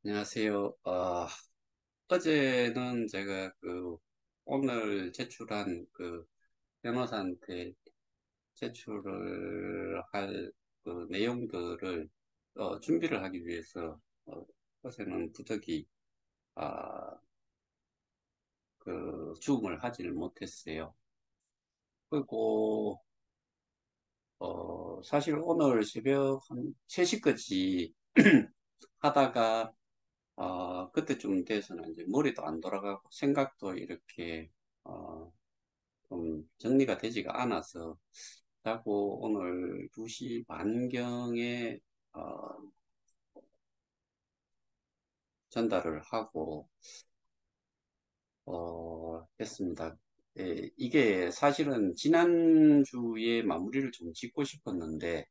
안녕하세요. 어제는 제가 오늘 제출한 변호사한테 제출을 할 내용들을 준비를 하기 위해서 어제는 부득이 아, 줌을 하지를 못했어요. 그리고 사실 오늘 새벽 한 3시까지 하다가 그때쯤 돼서는 이제 머리도 안 돌아가고 생각도 이렇게 어, 좀 정리가 되지가 않아서 자고 오늘 2시 반경에 어, 전달을 하고 했습니다. 예, 이게 사실은 지난주에 마무리를 좀 짓고 싶었는데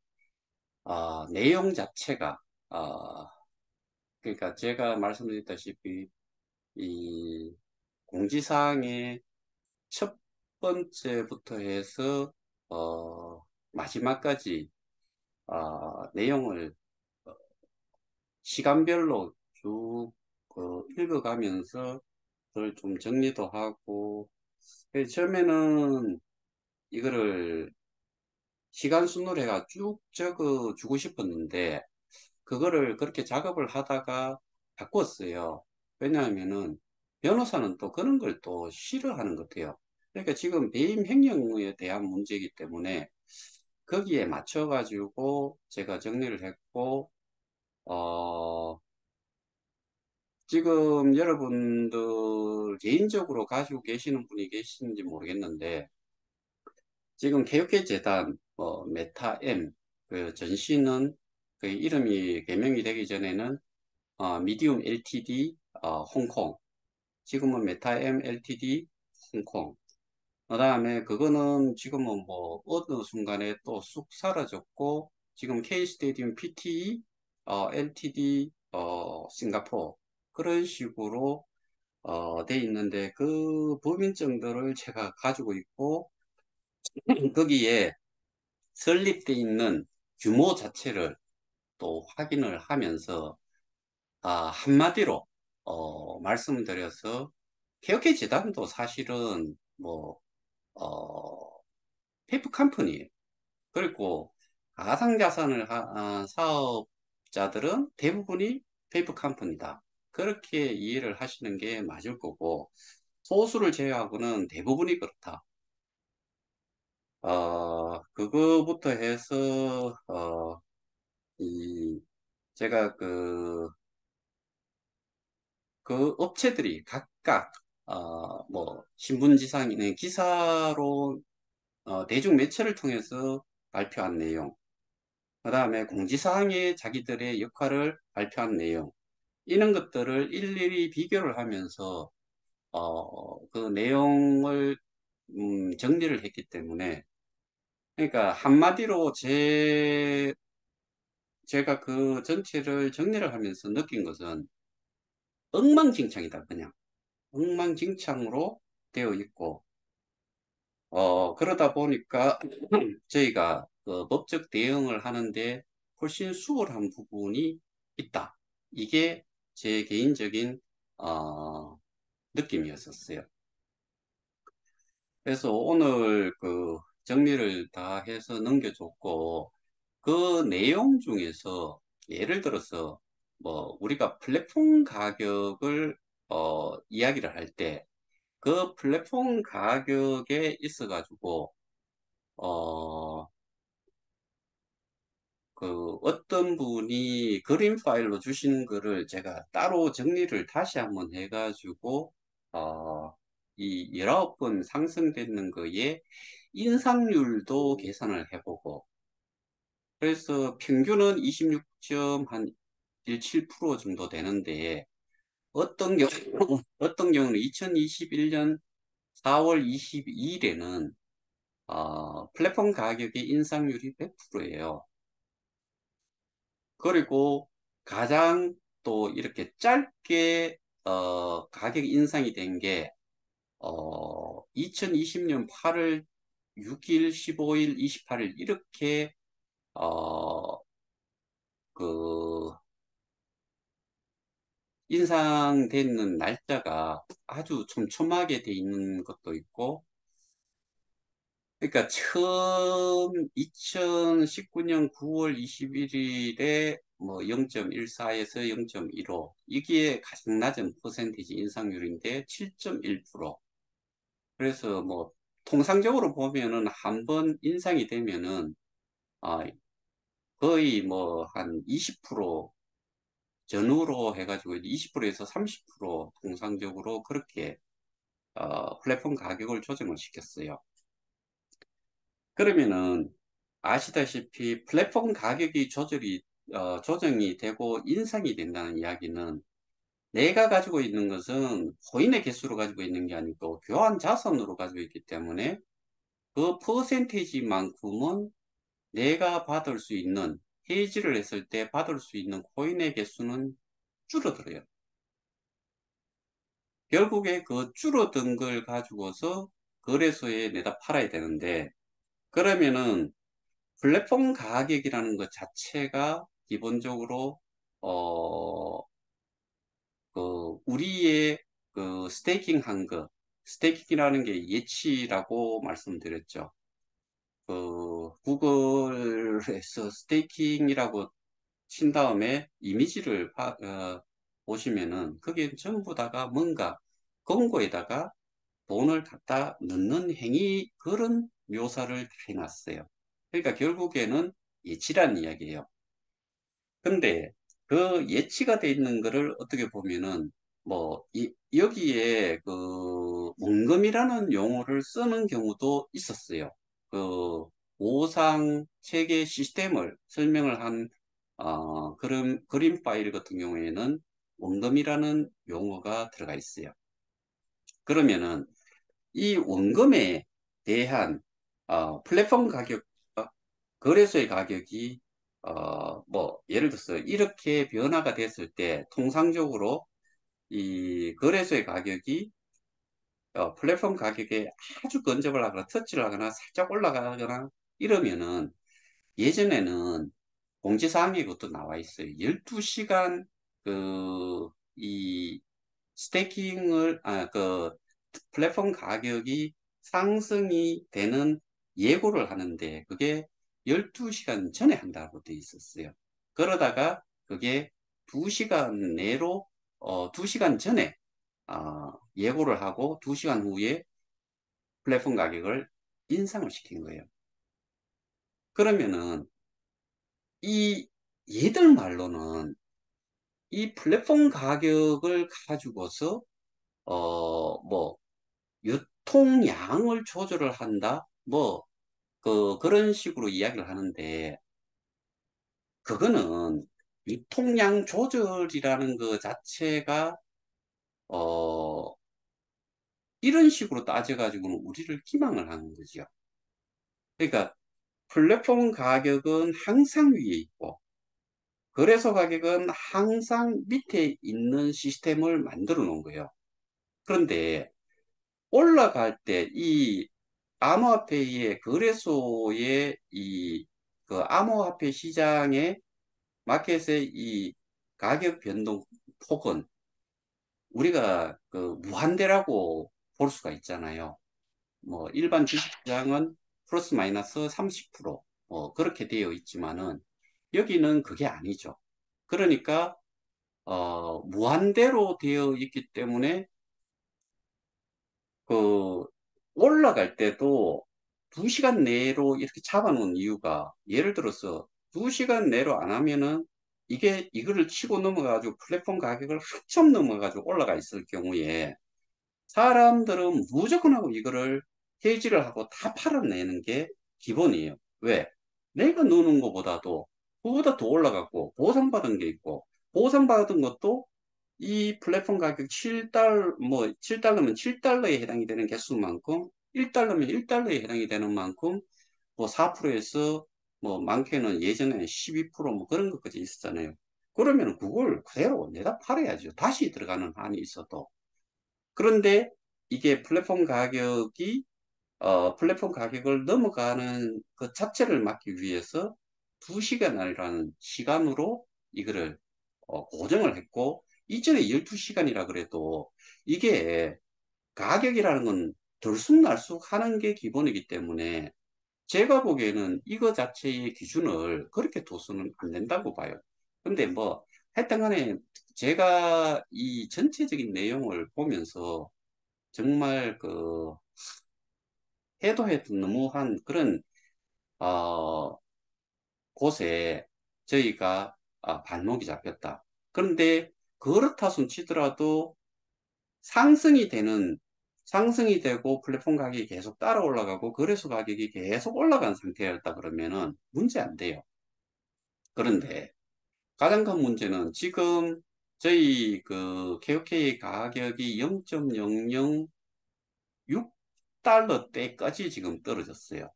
내용 자체가 아, 그러니까 제가 말씀드렸다시피 이 공지사항의 첫 번째부터 해서 마지막까지 내용을 시간별로 쭉 읽어가면서 그걸 좀 정리도 하고 처음에는 이거를 시간 순으로 해가 쭉 적어 주고 싶었는데 그거를 그렇게 작업을 하다가 바꿨어요. 왜냐하면은 변호사는 또 그런 걸 또 싫어하는 것 같아요. 그러니까 지금 배임 횡령에 대한 문제이기 때문에 거기에 맞춰가지고 제가 정리를 했고, 어, 지금 여러분들 개인적으로 가지고 계시는 분이 계신지 모르겠는데, 지금 개혁회 재단, 메타M, 전신은 그 이름이 개명이 되기 전에는 미디움 LTD 홍콩, 지금은 메타M LTD 홍콩. 그 다음에 그거는 지금은 뭐 어느 순간에 또 쑥 사라졌고 지금 K-스테디움 PTE LTD 싱가포르 그런 식으로 돼 있는데 그 법인증들을 제가 가지고 있고 거기에 설립돼 있는 규모 자체를 또 확인을 하면서 한마디로 말씀드려서 개혁의 재단도 사실은 뭐 페이퍼 컴퍼니예요. 그리고 가상자산을 사업자들은 대부분이 페이퍼 컴퍼니다. 그렇게 이해를 하시는 게 맞을 거고 소수를 제외하고는 대부분이 그렇다. 그거부터 해서 이 제가 그 업체들이 각각 뭐 신문지상이나 기사로 대중 매체를 통해서 발표한 내용, 그 다음에 공지사항에 자기들의 역할을 발표한 내용, 이런 것들을 일일이 비교를 하면서 그 내용을 정리를 했기 때문에, 그러니까 한마디로 제가 그 전체를 정리를 하면서 느낀 것은 엉망진창이다, 그냥. 엉망진창으로 되어 있고, 그러다 보니까 저희가 그 법적 대응을 하는데 훨씬 수월한 부분이 있다. 이게 제 개인적인 느낌이었었어요. 그래서 오늘 정리를 다 해서 넘겨줬고 그 내용 중에서 예를 들어서 뭐 우리가 플랫폼 가격을 이야기를 할 때 그 플랫폼 가격에 있어 가지고 어, 어떤 분이 그림 파일로 주시는 거를 제가 따로 정리를 다시 한번 해가지고, 이 19번 상승되는 거에 인상률도 계산을 해보고, 그래서 평균은 26.17% 정도 되는데, 어떤 경우, 어떤 경우는 2021년 4월 22일에는, 플랫폼 가격의 인상률이 100%예요. 그리고 가장 또 이렇게 짧게 가격 인상이 된 게 2020년 8월 6일, 15일, 28일 이렇게 어, 그 인상되는 날짜가 아주 촘촘하게 돼 있는 것도 있고, 그러니까 처음 2019년 9월 21일에 뭐 0.14에서 0.15 이게 가장 낮은 퍼센티지 인상률인데 7.1%. 그래서 뭐 통상적으로 보면은 한번 인상이 되면은 아, 거의 뭐 한 20% 전후로 해가지고 20%에서 30% 통상적으로 그렇게 플랫폼 가격을 조정을 시켰어요. 그러면은 아시다시피 플랫폼 가격이 조정이 되고 인상이 된다는 이야기는 내가 가지고 있는 것은 코인의 개수로 가지고 있는 게 아니고 교환 자산으로 가지고 있기 때문에 그 퍼센테이지만큼은 내가 받을 수 있는 해지를 했을 때 받을 수 있는 코인의 개수는 줄어들어요. 결국에 그 줄어든 걸 가지고서 거래소에 내다 팔아야 되는데 그러면은 플랫폼 가격이라는 것 자체가 기본적으로 어, 우리의 그 스테이킹한 거, 스테이킹이라는 게 예치라고 말씀드렸죠. 구글에서 스테이킹이라고 친 다음에 이미지를 보시면은 그게 전부 다가 뭔가 금고에다가 돈을 갖다 넣는 행위 그런 묘사를 다 해놨어요. 그러니까 결국에는 예치란 이야기예요. 근데 그 예치가 돼 있는 거를 어떻게 보면은 뭐 여기에 그 원금이라는 용어를 쓰는 경우도 있었어요. 그 오상 체계 시스템을 설명을 한 그런 그림 파일 같은 경우에는 원금이라는 용어가 들어가 있어요. 그러면은 이 원금에 대한 플랫폼 가격, 거래소의 가격이 뭐 예를 들어서 이렇게 변화가 됐을 때 통상적으로 이 거래소의 가격이 플랫폼 가격에 아주 근접을 하거나 터치를 하거나 살짝 올라가거나 이러면은 예전에는 공지사항에 그것도 나와 있어요. 12시간 이 스테이킹을 플랫폼 가격이 상승이 되는 예고를 하는데 그게 12시간 전에 한다고 돼 있었어요. 그러다가 그게 2시간 내로 2시간 전에 예고를 하고 2시간 후에 플랫폼 가격을 인상을 시킨 거예요. 그러면은 이 얘들 말로는 이 플랫폼 가격을 가지고서 뭐 유통량을 조절을 한다? 뭐, 그런 식으로 이야기를 하는데, 그거는 유통량 조절이라는 것 자체가, 어, 이런 식으로 따져가지고는 우리를 기망을 하는 거죠. 그러니까 플랫폼 가격은 항상 위에 있고, 거래소 가격은 항상 밑에 있는 시스템을 만들어 놓은 거예요. 그런데 올라갈 때 이 암호화폐의 거래소의 그 암호화폐 시장의 마켓의 이 가격 변동 폭은 우리가 그 무한대라고 볼 수가 있잖아요. 뭐 일반 주식시장은 플러스 마이너스 30%뭐 그렇게 되어 있지만은 여기는 그게 아니죠. 그러니까 무한대로 되어 있기 때문에 그 올라갈 때도 2시간 내로 이렇게 잡아놓은 이유가 예를 들어서 2시간 내로 안 하면은 이게 이거를 치고 넘어가가지고 플랫폼 가격을 한참 넘어가지고 올라가 있을 경우에 사람들은 무조건 하고 이거를 해지를 하고 다 팔아내는 게 기본이에요. 왜? 내가 넣는 것보다도 그보다 더 올라갔고 보상받은 게 있고 보상받은 것도 이 플랫폼 가격 7달러, 뭐 7달러면 7달러에 해당이 되는 개수만큼 1달러면 1달러에 해당이 되는 만큼 뭐 4%에서 뭐 많게는 예전에 12%뭐 그런 것까지 있었잖아요. 그러면 그걸 그대로 내다 팔아야죠. 다시 들어가는 한이 있어도. 그런데 이게 플랫폼 가격을 넘어가는 그 자체를 막기 위해서 2시간이라는 시간으로 이거를 고정을 했고 이전에 12시간이라 그래도 이게 가격이라는 건 들쑥날쑥 하는 게 기본이기 때문에 제가 보기에는 이거 자체의 기준을 그렇게 둬서는 안 된다고 봐요. 근데 뭐, 하여튼 간에 제가 이 전체적인 내용을 보면서 정말 그 해도 해도 너무한 그런 어, 곳에 저희가 발목이 잡혔다. 그런데 그렇다 손 치더라도 상승이 되는 상승이 되고 플랫폼 가격이 계속 따라 올라가고 거래소 가격이 계속 올라간 상태였다 그러면은 문제 안 돼요. 그런데 가장 큰 문제는 지금 저희 그 KOK 가격이 0.006달러대까지 지금 떨어졌어요.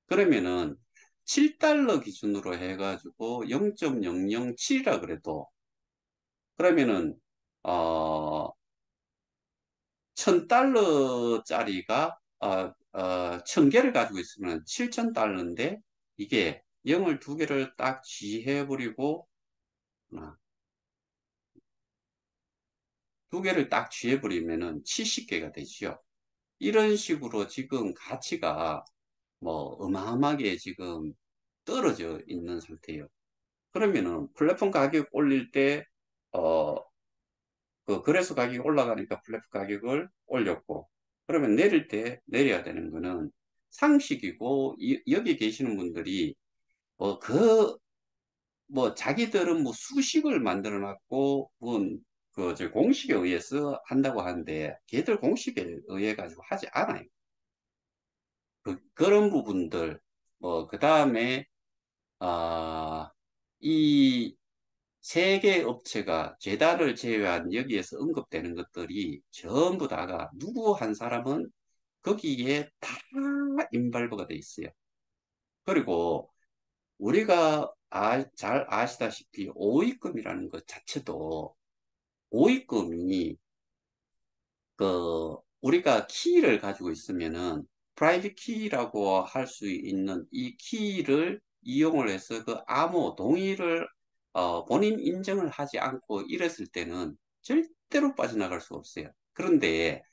그러면은 7달러 기준으로 해가지고 0.007이라 그래도 그러면은 어 1000달러짜리가 1000개를 가지고 있으면 7000달러인데 이게 0을 두 개를 딱 쥐해버리고 하나, 두 개를 딱 쥐해버리면은 70개가 되지요. 이런 식으로 지금 가치가 뭐 어마어마하게 지금 떨어져 있는 상태예요. 그러면은 플랫폼 가격 올릴 때, 그 거래소 가격이 올라가니까 플랫폼 가격을 올렸고, 그러면 내릴 때 내려야 되는 거는 상식이고, 여기 계시는 분들이 뭐 뭐 자기들은 뭐 수식을 만들어 놨고, 저 공식에 의해서 한다고 하는데, 걔들 공식에 의해 가지고 하지 않아요. 그런 부분들, 뭐, 그 다음에, 아, 이 세 개 업체가 제다를 제외한 여기에서 언급되는 것들이 전부 다가 누구 한 사람은 거기에 다 인발부가 돼 있어요. 그리고 우리가 잘 아시다시피 오입금이라는 것 자체도 오입금이 우리가 키를 가지고 있으면은 프라이빗 키라고 할 수 있는 이 키를 이용을 해서 그 암호 동의를 본인 인정을 하지 않고 이랬을 때는 절대로 빠져나갈 수 없어요. 그런데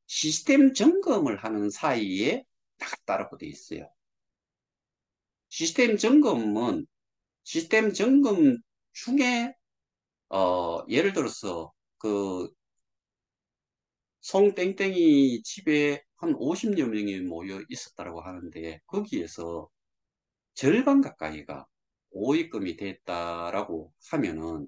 시스템 점검을 하는 사이에 딱 따라고 돼 있어요. 시스템 점검은 시스템 점검 중에 예를 들어서 그 송땡땡이 집에 한 50여 명이 모여 있었다고 하는데 거기에서 절반 가까이가 오입금이 됐다라고 하면은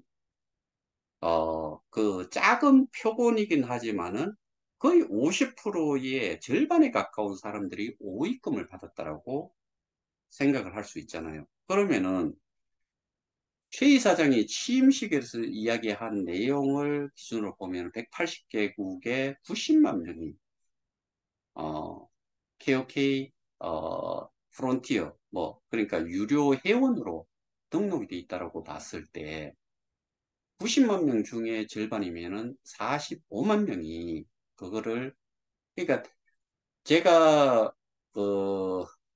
그 작은 표본이긴 하지만은 거의 50%의 절반에 가까운 사람들이 오입금을 받았다라고 생각을 할 수 있잖아요. 그러면은 최 이사장이 취임식에서 이야기한 내용을 기준으로 보면 180개국에 90만 명이 KOK 프론티어 뭐 그러니까 유료 회원으로 등록이 돼 있다고 봤을 때 90만 명 중에 절반이면은 45만 명이 그거를 그러니까 제가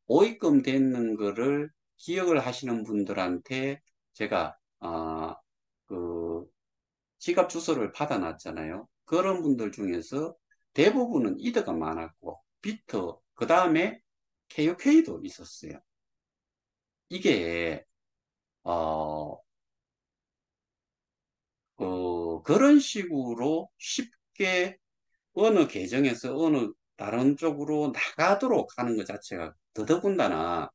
오입금 되는 거를 기억을 하시는 분들한테 제가 그 지갑 주소를 받아놨잖아요. 그런 분들 중에서 대부분은 이더가 많았고 비트 그 다음에 KOK도 있었어요. 이게 어, 그런 식으로 쉽게 어느 계정에서 어느 다른 쪽으로 나가도록 하는 것 자체가 더더군다나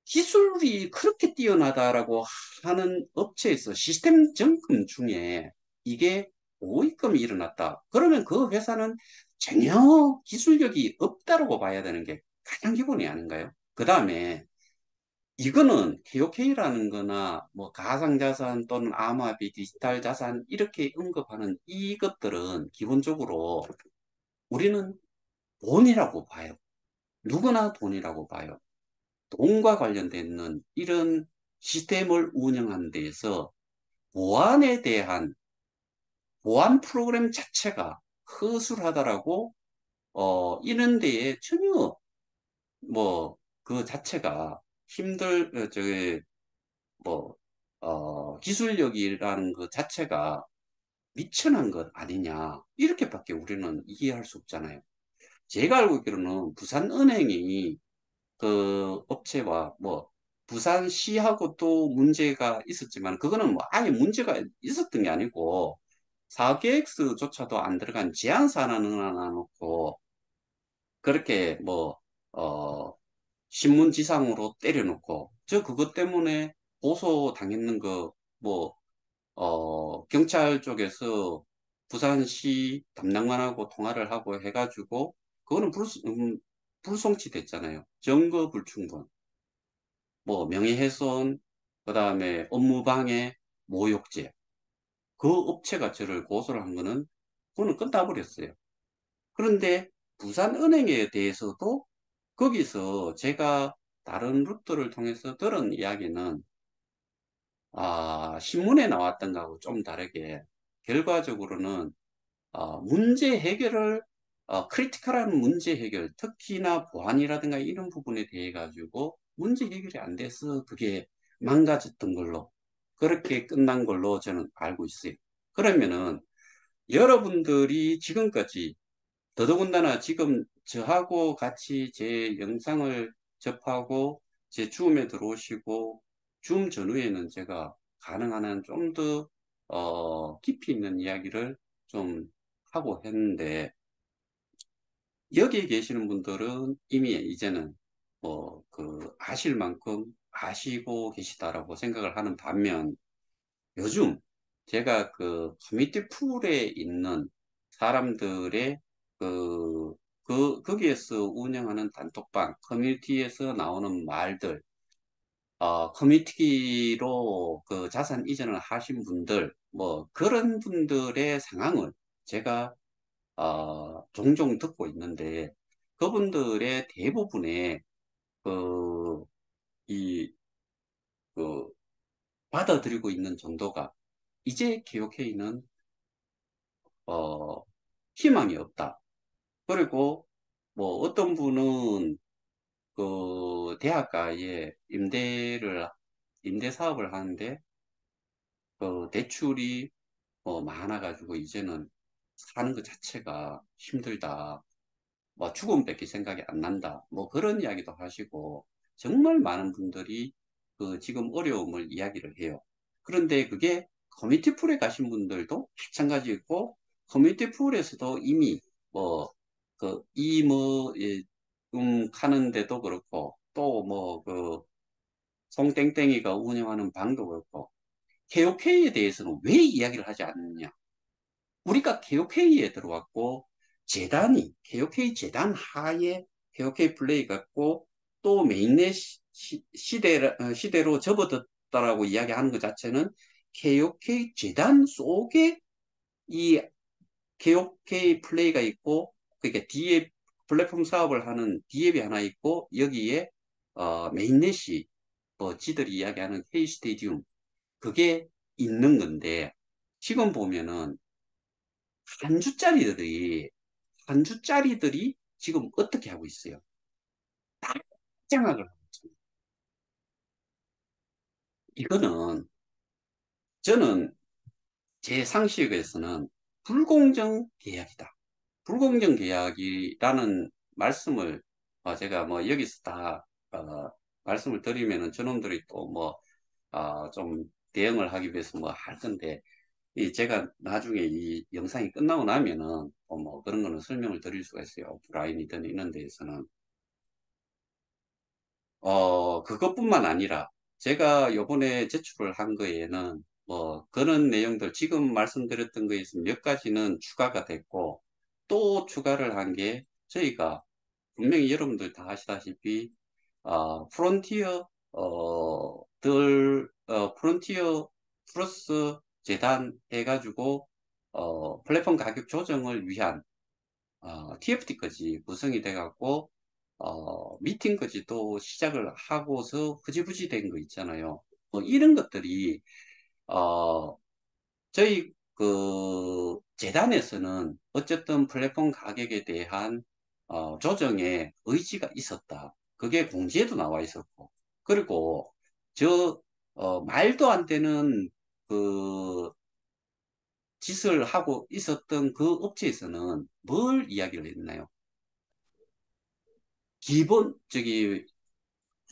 기술이 그렇게 뛰어나다라고 하는 업체에서 시스템 점검 중에 이게 오입금이 일어났다. 그러면 그 회사는 전혀 기술력이 없다라고 봐야 되는 게 가장 기본이 아닌가요? 그 다음에 이거는 KOK라는 거나 뭐 가상자산 또는 암호화폐 디지털 자산 이렇게 언급하는 이것들은 기본적으로 우리는 돈이라고 봐요. 누구나 돈이라고 봐요. 돈과 관련된 이런 시스템을 운영하는 데에서 보안에 대한 보안 프로그램 자체가 허술하다라고 이런 데에 전혀 뭐 그 자체가 저기 뭐 기술력이라는 그 자체가 미천한 것 아니냐. 이렇게밖에 우리는 이해할 수 없잖아요. 제가 알고 있기로는 부산은행이 그 업체와 뭐 부산시하고 또 문제가 있었지만 그거는 뭐 아예 문제가 있었던 게 아니고 사계획서조차도 안 들어간 제안서는 하나 놓고 그렇게 뭐 신문지상으로 때려놓고 저 그것 때문에 고소 당했는 거 뭐 경찰 쪽에서 부산시 담당관하고 통화를 하고 해가지고 그거는 불송치 됐잖아요. 증거 불충분, 뭐 명예훼손, 그다음에 업무방해, 모욕죄. 그 업체가 저를 고소를 한 거는 그거는 끝나버렸어요. 그런데 부산은행에 대해서도 거기서 제가 다른 루트를 통해서 들은 이야기는 신문에 나왔던 거하고 좀 다르게 결과적으로는 문제 해결을 크리티컬한 문제 해결, 특히나 보안이라든가 이런 부분에 대해 가지고 문제 해결이 안 돼서 그게 망가졌던 걸로 그렇게 끝난 걸로 저는 알고 있어요. 그러면은 여러분들이 지금까지 더더군다나 지금 저하고 같이 제 영상을 접하고 제 줌에 들어오시고 줌 전후에는 제가 가능한 한 좀 더 깊이 있는 이야기를 좀 하고 했는데 여기에 계시는 분들은 이미 이제는 뭐 그 아실 만큼 아시고 계시다라고 생각을 하는 반면 요즘 제가 그 커뮤니티 풀에 있는 사람들의 그, 거기에서 운영하는 단톡방, 커뮤니티에서 나오는 말들, 커뮤니티로 그 자산 이전을 하신 분들, 뭐 그런 분들의 상황을 제가 종종 듣고 있는데 그분들의 대부분의 그, 이, 그, 받아들이고 있는 정도가 이제 KOK는 희망이 없다. 그리고 뭐 어떤 분은 그 대학가에 임대 사업을 하는데 그 대출이 많아가지고 이제는 사는 것 자체가 힘들다. 뭐 죽음밖에 생각이 안 난다. 뭐 그런 이야기도 하시고 정말 많은 분들이 그 지금 어려움을 이야기를 해요. 그런데 그게 커뮤니티 풀에 가신 분들도 마찬가지고 커뮤니티 풀에서도 이미 뭐 그 이뭐 하는데도 그렇고 또 뭐 그 송땡땡이가 운영하는 방도 그렇고 KOK에 대해서는 왜 이야기를 하지 않느냐? 우리가 KOK에 들어왔고 재단이 KOK 재단 하에 KOK 플레이 같고 또 메인넷 시대로 접어들었다라고 이야기하는 것 자체는 KOK 재단 속에 이 KOK 플레이가 있고 그러니까 D앱 플랫폼 사업을 하는 D앱이 하나 있고 여기에 메인넷이 뭐 지들이 이야기하는 K 스테디움 그게 있는 건데 지금 보면은 한 주짜리들이 한 주짜리들이 지금 어떻게 하고 있어요? 장악을 하고 있잖아요. 이거는 저는 제 상식에서는 불공정 계약이다. 불공정 계약이라는 말씀을 제가 뭐 여기서 다 말씀을 드리면은 저놈들이 또 뭐 좀 대응을 하기 위해서 뭐 할 건데 이 제가 나중에 이 영상이 끝나고 나면은 뭐 그런 거는 설명을 드릴 수가 있어요. 오프라인이든 이런 데에서는 그것뿐만 아니라 제가 요번에 제출을 한 거에는 뭐 그런 내용들 지금 말씀드렸던 거에 있으면 몇 가지는 추가가 됐고 또 추가를 한 게 저희가 분명히 여러분들 다 아시다시피 프론티어 프론티어 플러스 재단 해가지고 플랫폼 가격 조정을 위한 TFT까지 구성이 돼갖고 미팅까지도 시작을 하고서 흐지부지 된 거 있잖아요. 뭐 이런 것들이 어, 저희 그 재단에서는 어쨌든 플랫폼 가격에 대한 조정에 의지가 있었다. 그게 공지에도 나와 있었고 그리고 저 말도 안 되는 그 짓을 하고 있었던 그 업체에서는 뭘 이야기를 했나요?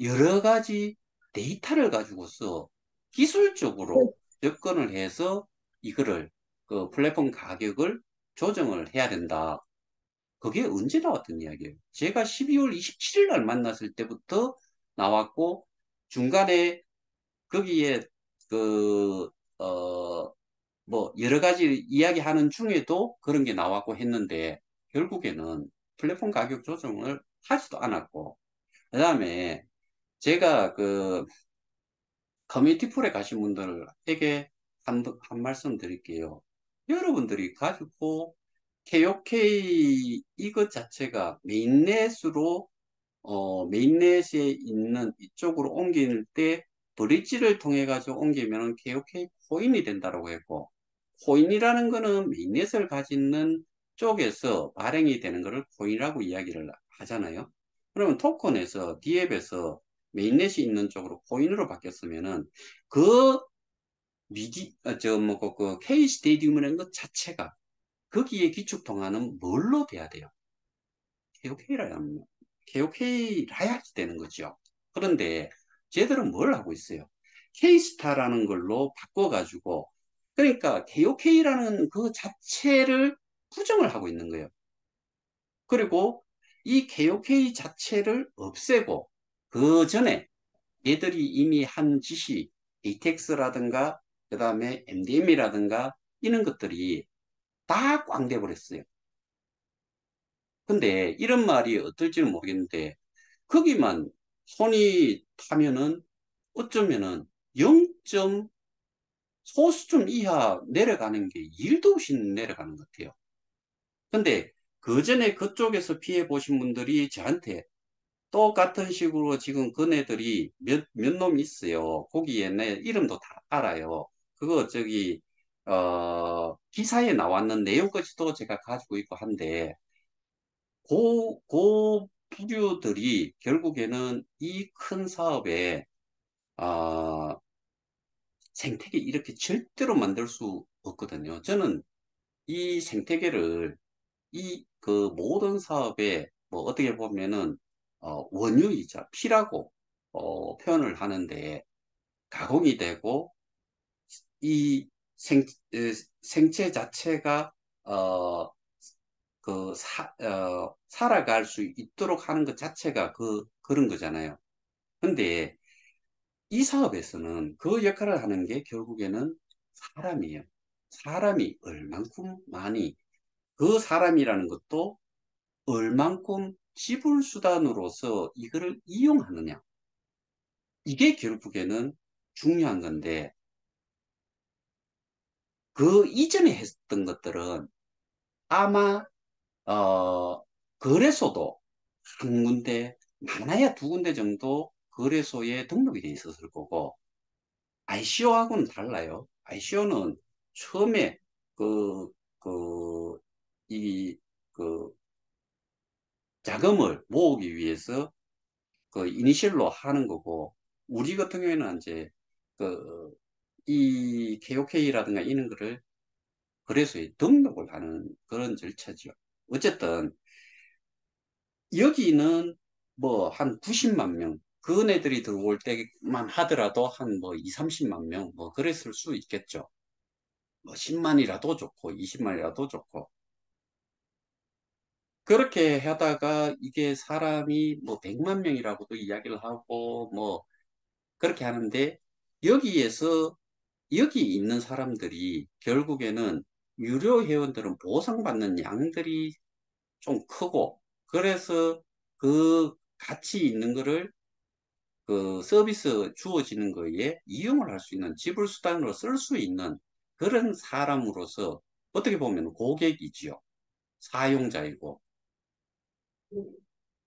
여러 가지 데이터를 가지고서 기술적으로 접근을 해서 이거를 그 플랫폼 가격을 조정을 해야 된다. 그게 언제 나왔던 이야기예요? 제가 12월 27일 날 만났을 때부터 나왔고 중간에 거기에 그, 어, 뭐 여러 가지 이야기하는 중에도 그런 게 나왔고 했는데 결국에는 플랫폼 가격 조정을 하지도 않았고 그다음에 제가 그 커뮤니티 풀에 가신 분들에게 한 말씀 드릴게요. 여러분들이 가지고 KOK 이것 자체가 메인넷에 있는 이쪽으로 옮길 때 브릿지를 통해 가지고 옮기면 KOK 코인이 된다고 했고, 코인이라는 거는 메인넷을 가지는 쪽에서 발행이 되는 것을 코인이라고 이야기를 하잖아요. 그러면 토큰에서, 디앱에서 메인넷이 있는 쪽으로 코인으로 바뀌었으면은 그 K 스테디움이라는 것 자체가 거기에 기축통화는 뭘로 돼야 돼요? KOK라야, KOK라야지 되는 거죠. 그런데 쟤들은 뭘 하고 있어요? K스타라는 걸로 바꿔가지고, 그러니까 KOK라는 그 자체를 부정을 하고 있는 거예요. 그리고 이 KOK 자체를 없애고, 그 전에 얘들이 이미 한 짓이 ATX라든가, 그 다음에 MDM이라든가, 이런 것들이 다 꽝돼 버렸어요. 근데 이런 말이 어떨지는 모르겠는데 거기만 손이 타면은 어쩌면은 0점 소수점 이하 내려가는 게 1도 없이 내려가는 것 같아요. 근데 그 전에 그쪽에서 피해 보신 분들이 저한테 똑같은 식으로 지금 그네들이 몇 놈 있어요. 거기에 내 이름도 다 알아요. 그거 기사에 나왔는 내용까지도 제가 가지고 있고 한데 그 부류들이 결국에는 이 큰 사업에 아, 생태계 이렇게 절대로 만들 수 없거든요. 저는 이 생태계를 이 그 모든 사업에 뭐 어떻게 보면은 원유이자 피라고 표현을 하는데 가공이 되고 이 생체 자체가 어, 살아갈 수 있도록 하는 것 자체가 그런 거잖아요. 근데 이 사업에서는 그 역할을 하는 게 결국에는 사람이에요. 사람이 얼만큼 많이, 그 사람이라는 것도 얼만큼 지불수단으로서 이거를 이용하느냐. 이게 결국에는 중요한 건데, 그 이전에 했던 것들은 아마, 거래소도 한 군데, 많아야 두 군데 정도 거래소에 등록이 돼 있었을 거고, ICO하고는 달라요. ICO는 처음에 그, 그, 이, 그, 자금을 모으기 위해서 그 이니셜로 하는 거고, 우리 같은 경우에는 이제 그, 이 KOK라든가 이런 거를 거래소에 등록을 하는 그런 절차죠. 어쨌든, 여기는 뭐 한 90만 명, 그네들이 들어올 때만 하더라도 한 뭐 2, 30만 명, 뭐 그랬을 수 있겠죠. 뭐 10만이라도 좋고 20만이라도 좋고 그렇게 하다가 이게 사람이 뭐 100만 명이라고도 이야기를 하고 뭐 그렇게 하는데 여기에서 여기 있는 사람들이 결국에는 유료 회원들은 보상받는 양들이 좀 크고 그래서 그 가치 있는 거를 그 서비스 주어지는 거에 이용을 할 수 있는 지불 수단으로 쓸 수 있는 그런 사람으로서 어떻게 보면 고객이지요. 사용자이고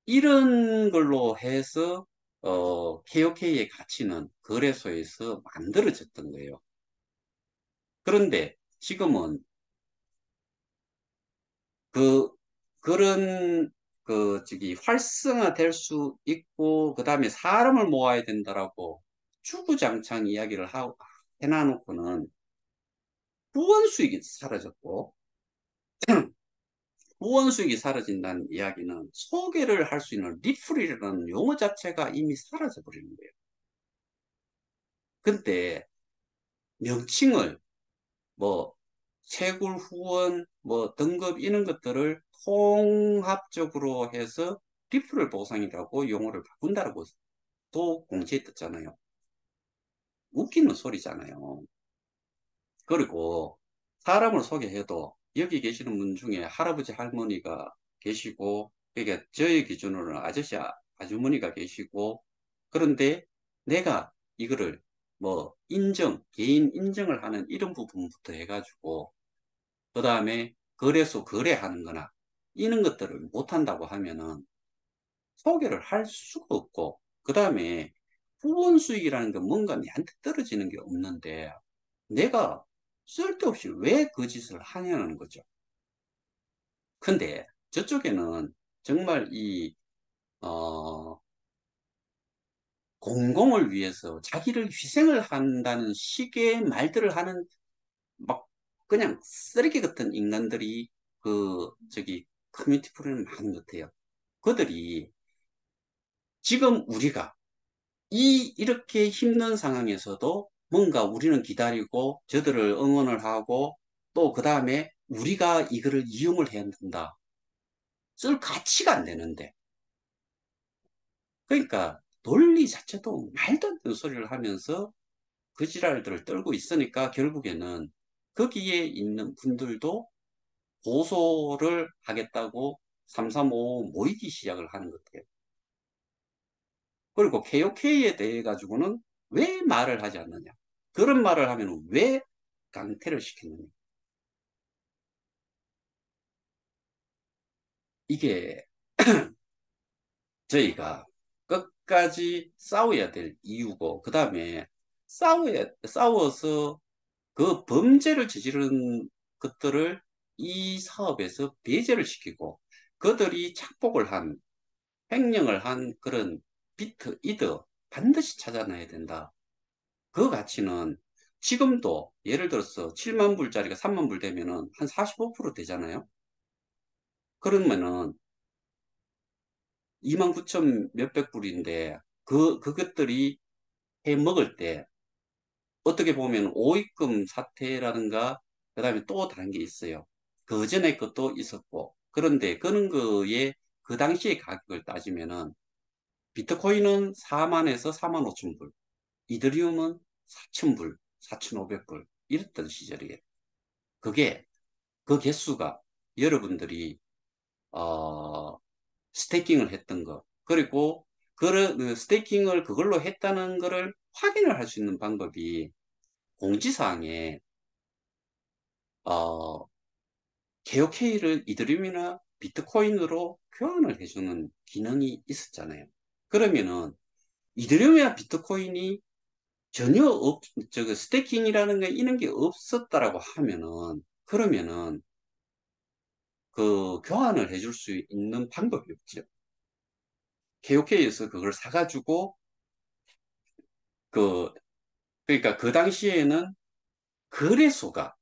이런 걸로 해서 KOK의 가치는 거래소에서 만들어졌던 거예요. 그런데 지금은 그 그런 활성화될 수 있고 그다음에 사람을 모아야 된다라고 주구장창 이야기를 해놔놓고는 후원 수익이 사라졌고, 후원 수익이 사라진다는 이야기는 소개를 할 수 있는 리플이라는 용어 자체가 이미 사라져 버리는 거예요. 근데 명칭을 뭐 채굴 후원 뭐 등급 이런 것들을 통합적으로 해서 리플을 보상이라고 용어를 바꾼다고 또 공지에 떴잖아요. 웃기는 소리잖아요. 그리고 사람을 소개해도 여기 계시는 분 중에 할아버지 할머니가 계시고, 그러니까 저희 기준으로는 아저씨 아주머니가 계시고, 그런데 내가 이거를 뭐 개인 인정을 하는 이런 부분부터 해가지고 그 다음에 거래소 거래하는 거나 이런 것들을 못한다고 하면은 소개를 할 수가 없고, 그 다음에 후원 수익이라는 게 뭔가 내한테 떨어지는 게 없는데 내가 쓸데없이 왜 그 짓을 하냐는 거죠. 근데 저쪽에는 정말 어, 공공을 위해서 자기를 희생을 한다는 식의 말들을 하는 막 그냥 쓰레기 같은 인간들이 커뮤니티 프로그램을 많은 것 같아요. 그들이 지금 우리가 이렇게 힘든 상황에서도 뭔가 우리는 기다리고 저들을 응원을 하고 또 그 다음에 우리가 이거를 이용을 해야 된다. 쓸 가치가 안 되는데. 그러니까 논리 자체도 말도 안 되는 소리를 하면서 그 지랄들을 떨고 있으니까 결국에는 거기에 있는 분들도 고소를 하겠다고 335 모이기 시작을 하는 것 같아요. 그리고 KOK에 대해 가지고는 왜 말을 하지 않느냐. 그런 말을 하면 왜 강퇴를 시켰느냐. 이게 저희가 끝까지 싸워야 될 이유고, 그 다음에 싸워서 그 범죄를 저지른 것들을 이 사업에서 배제를 시키고, 그들이 착복을 한, 횡령을 한 그런 이득 반드시 찾아내야 된다. 그 가치는 지금도 예를 들어서 7만 불짜리가 3만 불 되면은 한 45% 되잖아요. 그러면은 2만 9천 몇백 불인데 그것들이 해 먹을 때 어떻게 보면 오입금 사태라든가 그다음에 또 다른 게 있어요. 그 전에 것도 있었고, 그런데 그런 거에 그 당시의 가격을 따지면은 비트코인은 4만에서 4만 5천 불, 이더리움은 4천 불, 4,500불 이랬던 시절이에요. 그게 그 개수가 여러분들이 어, 스테이킹을 했던 거, 그리고 그 스테이킹을 그걸로 했다는 거를 확인을 할 수 있는 방법이 공지사항에 어, KOK를 이더리움이나 비트코인으로 교환을 해주는 기능이 있었잖아요. 그러면은 이더리움이나 비트코인이 전혀 스테이킹이라는 게 이런 게 없었다라고 하면은 그러면은 그 교환을 해줄 수 있는 방법이 없죠. KOK에서 그걸 사가지고 그 그러니까 그 당시에는 거래소가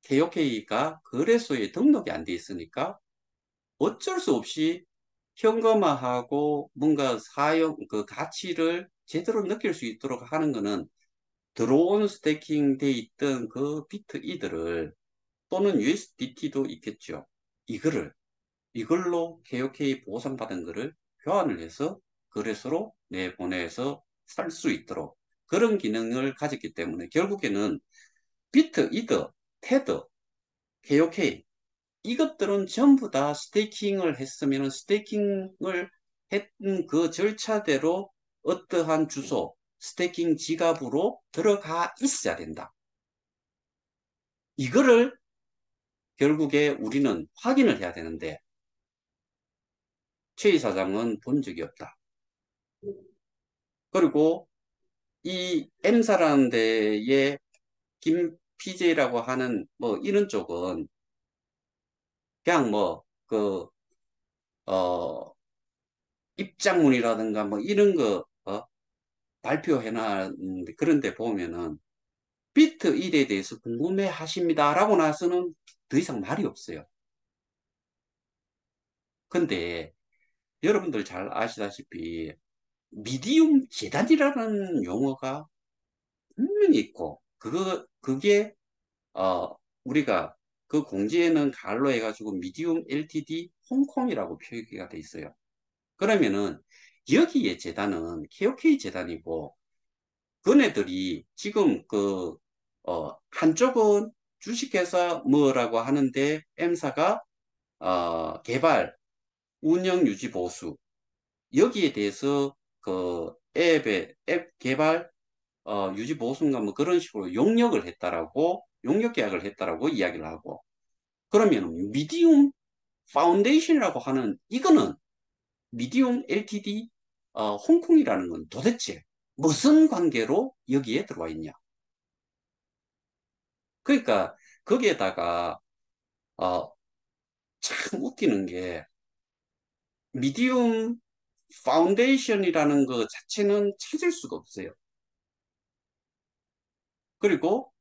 KOK가 거래소에 등록이 안 돼 있으니까 어쩔 수 없이 현금화하고 뭔가 그 가치를 제대로 느낄 수 있도록 하는 거는 들어온 스테이킹 돼 있던 그 비트 이들을 또는 USDT도 있겠죠. 이거를 이걸로 KOK 보상받은 거를 교환을 해서 거래소로 내보내서 살 수 있도록 그런 기능을 가졌기 때문에 결국에는 비트, 이더, 테더, KOK 이것들은 전부 다 스테이킹을 했으면 스테이킹을 했던 그 절차대로 어떠한 주소, 스테이킹 지갑으로 들어가 있어야 된다. 이거를 결국에 우리는 확인을 해야 되는데 최 이사장은 본 적이 없다. 그리고 이 M사라는 데에 김 PJ라고 하는 뭐 이런 쪽은 그냥 어, 입장문이라든가 뭐 이런 거 발표해놨는데 그런데 보면은 비트 1에 대해서 궁금해 하십니다. 라고 나서는 더 이상 말이 없어요. 근데 여러분들 잘 아시다시피 미디움 재단이라는 용어가 분명히 있고, 그게, 우리가 그 공지에는 가로 해가지고 미디움 LTD 홍콩이라고 표기가 돼 있어요. 그러면은 여기에 재단은 KOK 재단이고, 그네들이 지금 한쪽은 주식회사 뭐라고 하는데, M사가, 개발, 운영, 유지, 보수. 여기에 대해서 앱 개발, 유지, 보수인가 뭐 그런 식으로 용역 계약을 했다라고 이야기를 하고, 그러면 미디움 파운데이션이라고 하는 이거는 미디움 LTD, 홍콩이라는 건 도대체 무슨 관계로 여기에 들어와 있냐? 그러니까 거기에다가 어, 참 웃기는 게 미디움 파운데이션이라는 것 자체는 찾을 수가 없어요. 그리고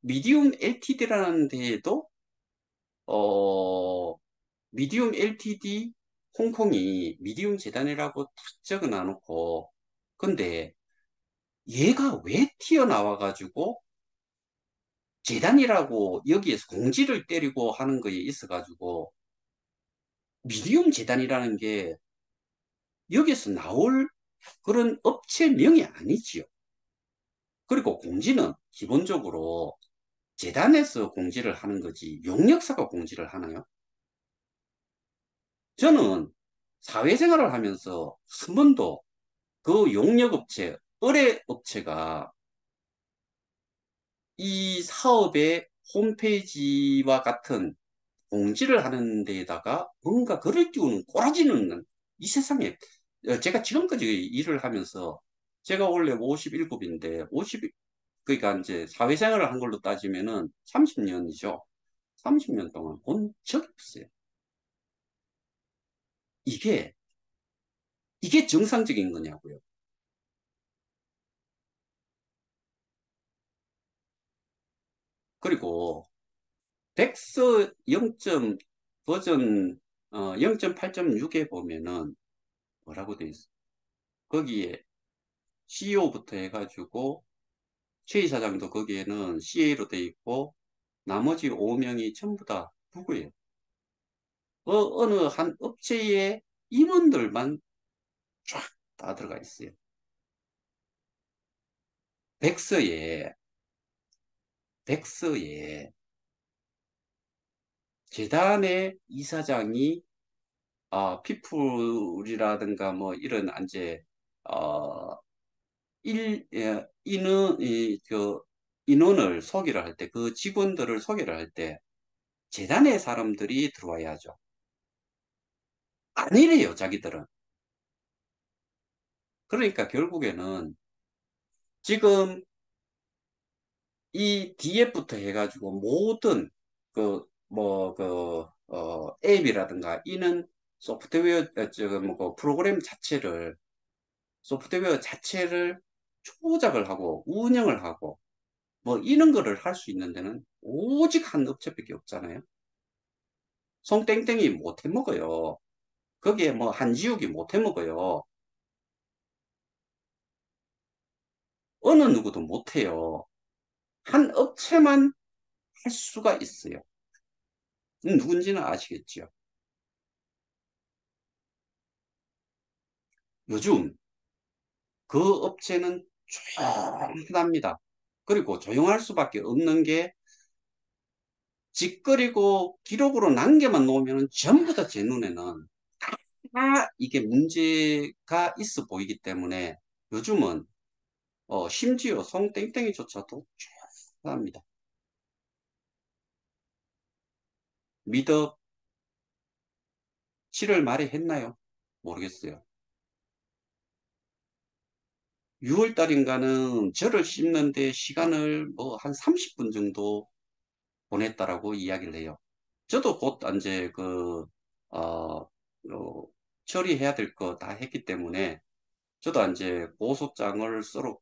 미디움 LTD라는 데에도 어, 미디움 LTD 홍콩이 미디움 재단이라고 딱 적어 놔놓고, 근데 얘가 왜 튀어나와 가지고 재단이라고 여기에서 공지를 때리고 하는 거에 있어가지고 미디움 재단이라는 게 여기서 나올 그런 업체명이 아니지요. 그리고 공지는 기본적으로 재단에서 공지를 하는 거지 용역사가 공지를 하나요? 저는 사회생활을 하면서 한 번도 그 용역업체, 의뢰업체가 이 사업의 홈페이지와 같은 공지를 하는 데에다가 뭔가 글을 띄우는 꼬라지는 이 세상에, 제가 지금까지 일을 하면서 제가 원래 57인데 50, 그러니까 이제 사회생활을 한 걸로 따지면은 30년이죠. 30년 동안 본 적이 없어요. 이게 이게 정상적인 거냐고요. 그리고 덱스 0. 버전 0.8.6에 보면은 뭐라고 돼 있어? 거기에 CEO부터 해가지고 최 이사장도 거기에는 CA로 돼 있고 나머지 5명이 전부 다 누구예요? 어느 한 업체의 임원들만 쫙 다 들어가 있어요. 덱스에 덱스에 재단의 이사장이 피플이라든가 뭐 이런 이제 어, 인원을 소개를 할 때, 그 직원들을 소개를 할 때 재단의 사람들이 들어와야죠. 아니래요, 자기들은. 그러니까 결국에는 지금 이 DF부터 해가지고 모든 앱이라든가 이는 소프트웨어, 프로그램 자체를, 소프트웨어 자체를 조작을 하고 운영을 하고 뭐 이런 거를 할 수 있는 데는 오직 한 업체밖에 없잖아요. 송땡땡이 못 해먹어요. 거기에 뭐 한지욱이 못 해먹어요. 어느 누구도 못해요. 한 업체만 할 수가 있어요. 누군지는 아시겠죠? 요즘 그 업체는 조용합니다. 그리고 조용할 수밖에 없는 게 짓거리고 기록으로 남겨만 놓으면 전부 다 제 눈에는 다 이게 문제가 있어 보이기 때문에 요즘은 심지어 송땡땡이조차도 조용합니다. 미덕 7월 말에 했나요? 모르겠어요. 6월 달인가는 저를 씹는데 시간을 뭐 한 30분 정도 보냈다라고 이야기를 해요. 저도 곧 이제 처리해야 될 거 다 했기 때문에 저도 이제 고소장을 서로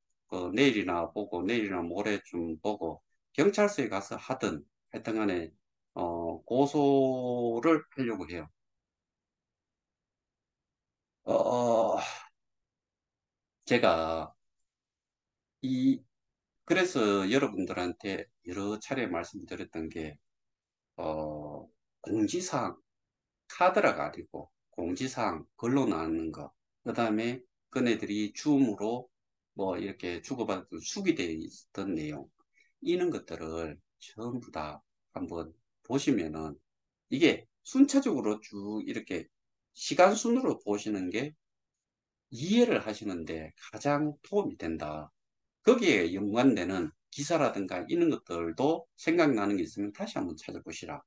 내일이나 보고 내일이나 모레 좀 보고 경찰서에 가서 하든 하여튼 간에 고소를 하려고 해요. 어, 제가 이 그래서 여러분들한테 여러 차례 말씀드렸던 게 공지사항 카드라가 아니고 공지사항 글로 나오는 거, 그 다음에 그네들이 줌으로 뭐 이렇게 주고받은 수기되어 있던 내용, 이런 것들을 전부 다 한번 보시면은 이게 순차적으로 쭉 이렇게 시간 순으로 보시는 게 이해를 하시는데 가장 도움이 된다. 거기에 연관되는 기사라든가 이런 것들도 생각나는 게 있으면 다시 한번 찾아보시라.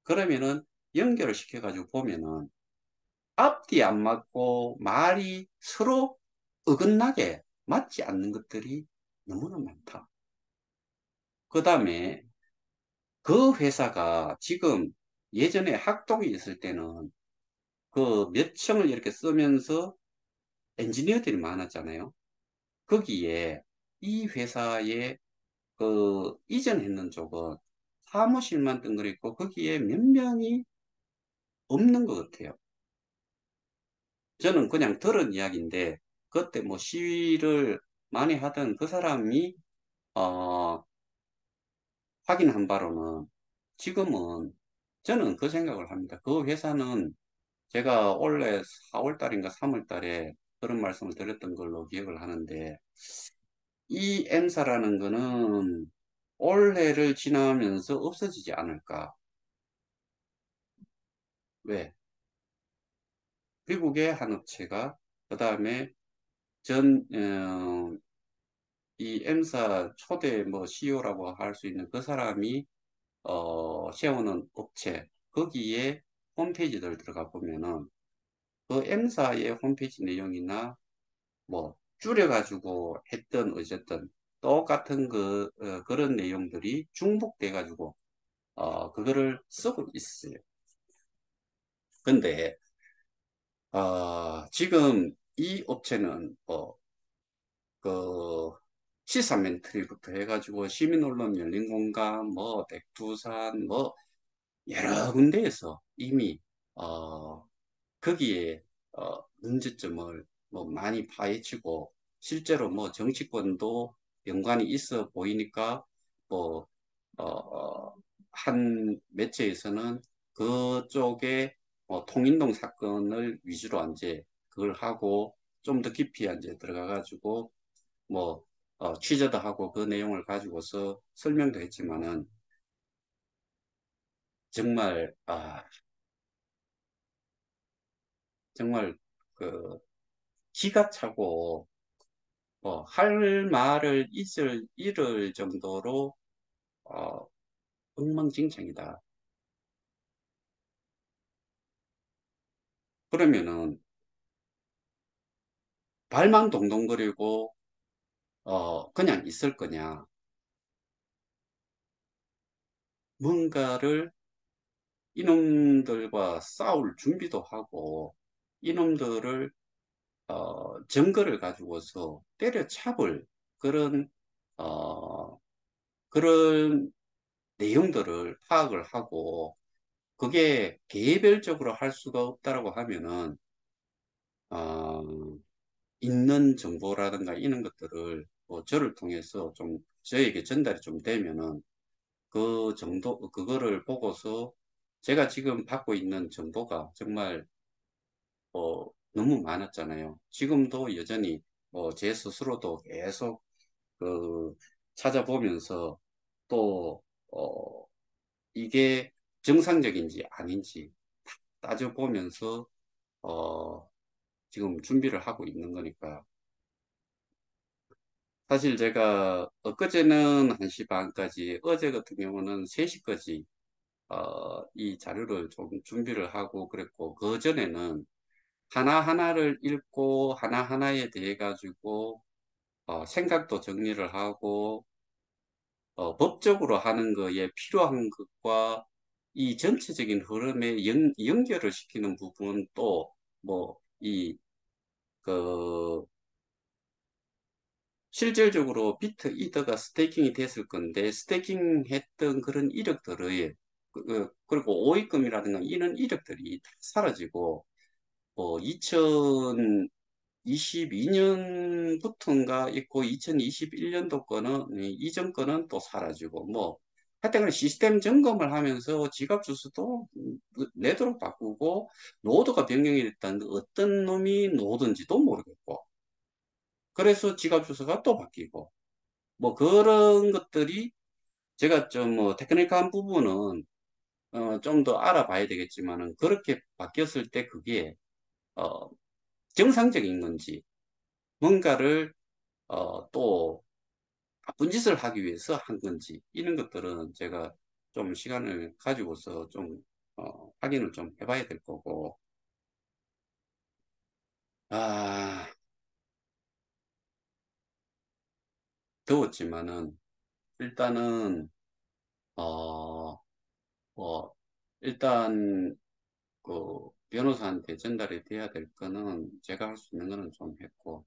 그러면은 연결을 시켜가지고 보면은 앞뒤 안 맞고 말이 서로 어긋나게 맞지 않는 것들이 너무나 많다. 그 다음에 그 회사가 지금 예전에 학동에 있을 때는 그 몇 층을 이렇게 쓰면서 엔지니어들이 많았잖아요. 거기에 이 회사에 그 이전했는 쪽은 사무실만 뜬그랬고 거기에 몇 명이 없는 것 같아요. 저는 그냥 들은 이야기인데 그때 뭐 시위를 많이 하던 그 사람이 어, 확인한 바로는 지금은 저는 그 생각을 합니다. 그 회사는 제가 원래 4월 달인가 3월 달에 그런 말씀을 드렸던 걸로 기억을 하는데 이 M사라는 거는 올해를 지나면서 없어지지 않을까. 왜? 미국의 한 업체가 그 다음에 전, 이 M사 초대 뭐 CEO라고 할 수 있는 그 사람이 세우는 업체 거기에 홈페이지들 들어가 보면은 그 M사의 홈페이지 내용이나 뭐 줄여가지고 했던 어쨌든 똑같은 그런 내용들이 중복돼 가지고 그거를 쓰고 있어요. 근데 지금 이 업체는 그 시사 멘트리부터 해가지고 시민언론 열린공감 뭐 백두산 뭐 여러 군데에서 이미 거기에 문제점을 뭐 많이 파헤치고 실제로 뭐 정치권도 연관이 있어 보이니까 뭐 한 매체에서는 그쪽에 통인동 사건을 위주로 이제 그걸 하고 좀 더 깊이 이제 들어가 가지고 뭐 취재도 하고 그 내용을 가지고서 설명도 했지만은 정말 정말 그 기가 차고 할 말을 잃을 정도로 어, 엉망진창이다. 그러면은 발만 동동거리고 그냥 있을 거냐? 뭔가를 이놈들과 싸울 준비도 하고 이놈들을 증거를 가지고서 때려잡을 그런 어, 그런 내용들을 파악을 하고 그게 개별적으로 할 수가 없다라고 하면은 어, 있는 정보라든가 이런 것들을 뭐 저를 통해서 좀 저에게 전달이 좀 되면은 그 정도 그거를 보고서 제가 지금 받고 있는 정보가 정말 너무 많았잖아요. 지금도 여전히 제 스스로도 계속 그 찾아보면서 또 이게 정상적인지 아닌지 따져보면서 어, 지금 준비를 하고 있는 거니까. 사실 제가 엊그제는 1시 반까지, 어제 같은 경우는 3시까지 이 자료를 좀 준비를 하고 그랬고, 그 전에는 하나하나를 읽고 하나하나에 대해 가지고 생각도 정리를 하고 법적으로 하는 거에 필요한 것과 이 전체적인 흐름에 연결을 시키는 부분 또 뭐 이 그 실질적으로 비트 이더가 스테이킹이 됐을 건데 스테이킹 했던 그런 이력들의 그리고 오입금이라든가 이런 이력들이 다 사라지고 뭐 2022년부터인가 있고 2021년도 거는 이전 거는 또 사라지고 뭐 하여튼 시스템 점검을 하면서 지갑 주소도 내도록 바꾸고 노드가 변경이 됐다는데 어떤 놈이 노드인지도 모르겠고 그래서 지갑 주소가 또 바뀌고 뭐 그런 것들이 제가 좀 뭐 테크니컬한 부분은 좀 더 알아봐야 되겠지만은 그렇게 바뀌었을 때 그게 어, 정상적인 건지 뭔가를 또 나쁜 짓을 하기 위해서 한 건지 이런 것들은 제가 좀 시간을 가지고서 좀 확인을 좀 해봐야 될 거고 아 더웠지만은 일단은 어 뭐 일단 그 변호사한테 전달이 돼야 될 거는 제가 할 수 있는 거는 좀 했고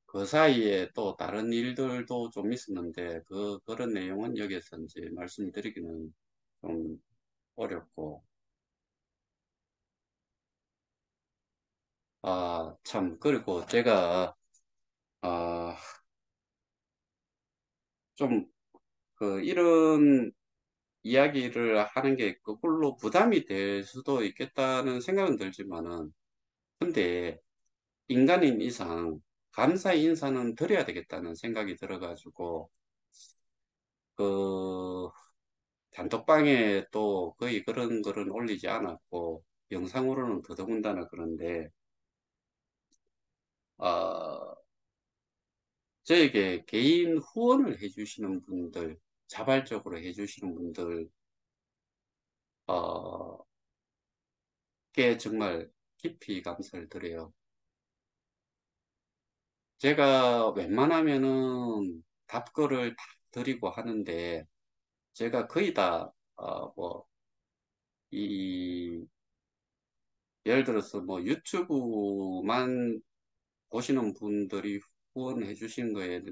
그 사이에 또 다른 일들도 좀 있었는데 그런 내용은 여기서 이제 말씀드리기는 좀 어렵고 참 그리고 제가 아, 좀 이런 이야기를 하는 게 거꾸로 부담이 될 수도 있겠다는 생각은 들지만은 근데 인간인 이상 감사의 인사는 드려야 되겠다는 생각이 들어가지고 그 단톡방에 또 거의 그런 글은 올리지 않았고 영상으로는 더더군다나 그런데 어, 저에게 개인 후원을 해주시는 분들 자발적으로 해주시는 분들 어, 께 정말 깊이 감사를 드려요. 제가 웬만하면은 답글을 다 드리고 하는데 제가 거의 다 뭐 이 예를 들어서 뭐 유튜브만 보시는 분들이 후원해 주신 거에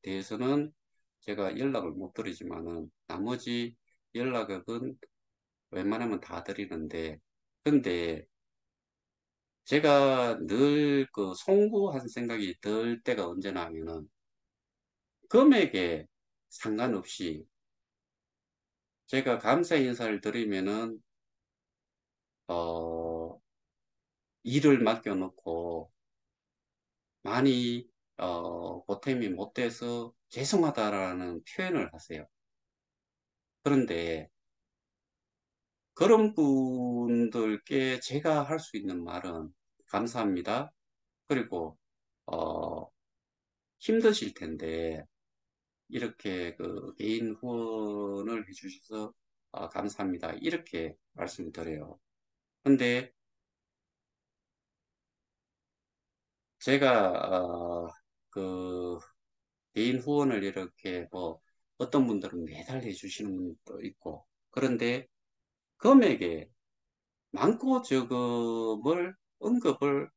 대해서는 제가 연락을 못 드리지만은 나머지 연락은 웬만하면 다 드리는데 근데 제가 늘 송구한 생각이 들 때가 언제나 하면은 금액에 상관없이 제가 감사 인사를 드리면은 어, 일을 맡겨놓고 많이 보탬이 못 돼서 죄송하다라는 표현을 하세요. 그런데 그런 분들께 제가 할 수 있는 말은 감사합니다. 그리고 어, 힘드실 텐데 이렇게 개인 후원을 해주셔서 감사합니다. 이렇게 말씀드려요. 근데 제가 그 개인 후원을 이렇게 뭐 어떤 분들은 매달 해주시는 분도 있고 그런데 금액에 많고 적음을 언급을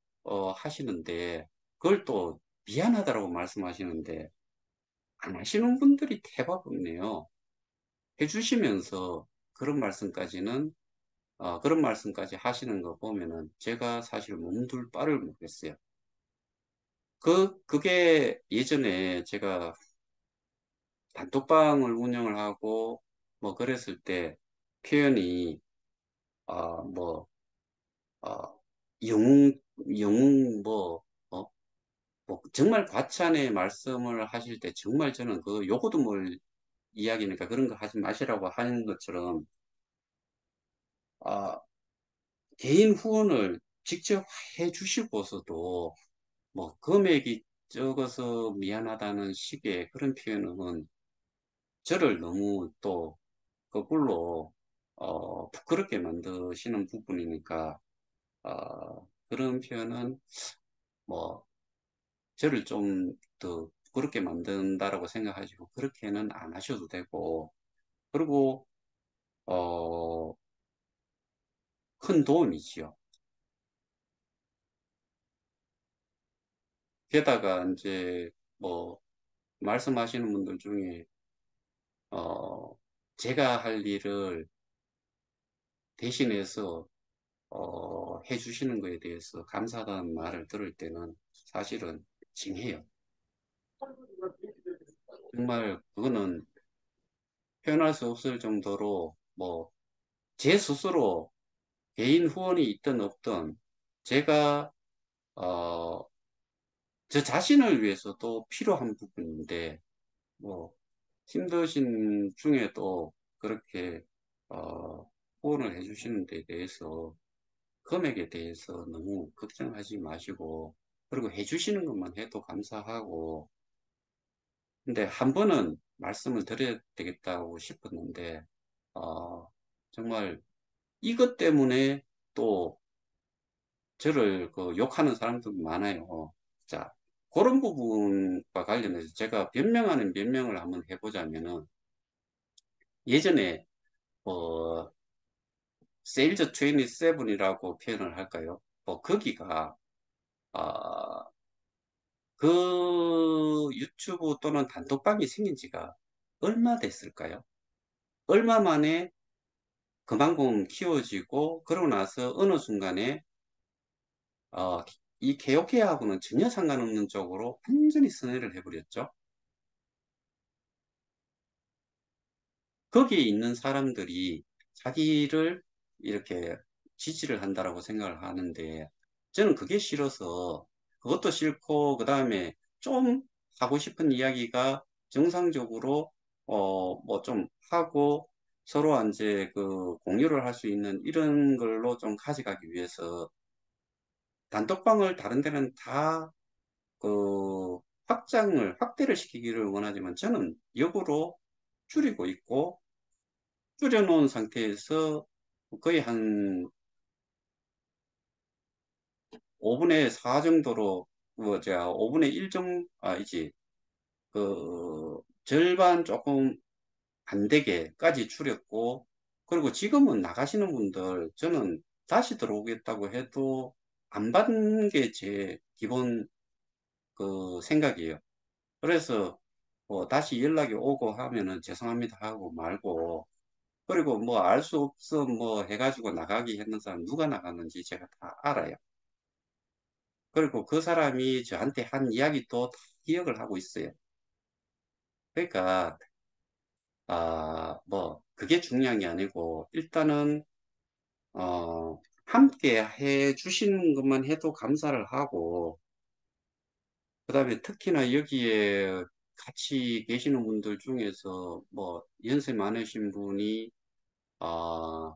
하시는데 그걸 또 미안하다라고 말씀하시는데 안 하시는 분들이 대부분이에요. 해주시면서 그런 말씀까지 하시는 거 보면은 제가 사실 몸둘 바를 모르겠어요. 그게 예전에 제가 단톡방을 운영을 하고 뭐 그랬을 때 표현이 뭐 영웅 영웅 뭐 정말 과찬의 말씀을 하실 때 정말 저는 요거도 뭘 이야기니까 그런 거 하지 마시라고 하는 것처럼 아, 개인 후원을 직접 해 주시고서도 뭐 금액이 적어서 미안하다는 식의 그런 표현은 저를 너무 또 거꾸로 부끄럽게 만드시는 부분이니까 그런 표현은 뭐 저를 좀 더 부끄럽게 만든다라고 생각하시고 그렇게는 안 하셔도 되고 그리고 어, 큰 도움이지요. 게다가 이제 뭐 말씀하시는 분들 중에, 어, 제가 할 일을 대신해서, 해주시는 거에 대해서 감사하다는 말을 들을 때는 사실은 징해요. 정말 그거는 표현할 수 없을 정도로 뭐 제 스스로 개인 후원이 있든 없든 제가 어, 저 자신을 위해서도 필요한 부분인데 뭐 힘드신 중에도 그렇게 어, 후원을 해주시는 데 대해서 금액에 대해서 너무 걱정하지 마시고 그리고 해주시는 것만 해도 감사하고 근데 한 번은 말씀을 드려야 되겠다고 싶었는데 어, 정말 이것 때문에 또 저를 그 욕하는 사람도 많아요. 자, 그런 부분과 관련해서 제가 변명 아닌 변명을 한번 해보자면은 예전에 세일즈 27이라고 표현을 할까요? 거기가 아, 그 유튜브 또는 단톡방이 생긴 지가 얼마 됐을까요? 얼마 만에 그만큼 키워지고 그러고 나서 어느 순간에 어, 이 개혁회하고는 전혀 상관없는 쪽으로 완전히 선회를 해버렸죠. 거기에 있는 사람들이 자기를 이렇게 지지를 한다라고 생각을 하는데 저는 그게 싫어서 그것도 싫고 그 다음에 좀 하고 싶은 이야기가 정상적으로 뭐 좀 하고 서로 이제 그 공유를 할 수 있는 이런 걸로 좀 가져가기 위해서 단톡방을 다른 데는 다 그 확대를 시키기를 원하지만 저는 역으로 줄이고 있고 줄여놓은 상태에서 거의 한 5분의 4 정도로, 자, 5분의 1 정도, 이지, 절반 조금 안 되게까지 줄였고, 그리고 지금은 나가시는 분들, 저는 다시 들어오겠다고 해도 안 받는 게 제 기본 그 생각이에요. 그래서 다시 연락이 오고 하면은 죄송합니다 하고 말고, 그리고 뭐 알 수 없어 뭐 해가지고 나가기 했는 사람 누가 나갔는지 제가 다 알아요. 그리고 그 사람이 저한테 한 이야기도 다 기억을 하고 있어요. 그러니까 뭐 그게 중요한 게 아니고 일단은 함께 해 주시는 것만 해도 감사를 하고 그다음에 특히나 여기에 같이 계시는 분들 중에서 뭐 연세 많으신 분이 아,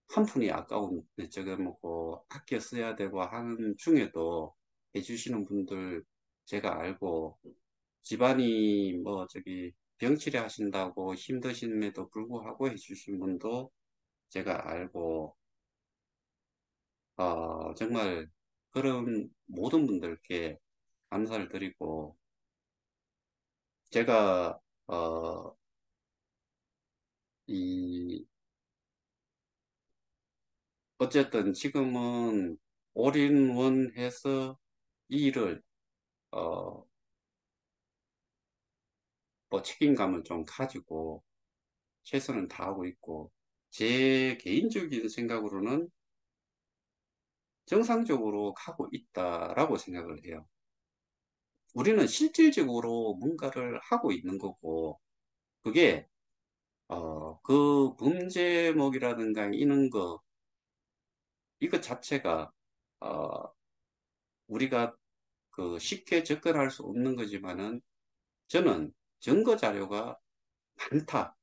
한 푼이 아까운 저거 뭐고 아껴 써야 되고 하는 중에도 해주시는 분들 제가 알고 집안이 뭐 저기 병치레 하신다고 힘드심에도 불구하고 해주신 분도 제가 알고 정말 그런 모든 분들께 감사를 드리고 제가 이 어쨌든 지금은 올인원 해서 이 일을 어, 뭐 책임감을 좀 가지고 최선을 다하고 있고 제 개인적인 생각으로는 정상적으로 가고 있다라고 생각을 해요. 우리는 실질적으로 뭔가를 하고 있는 거고 그게 그 범죄목이라든가 이런 거 이것 자체가 어, 우리가 그 쉽게 접근할 수 없는 거지만은 저는 증거 자료가 많다.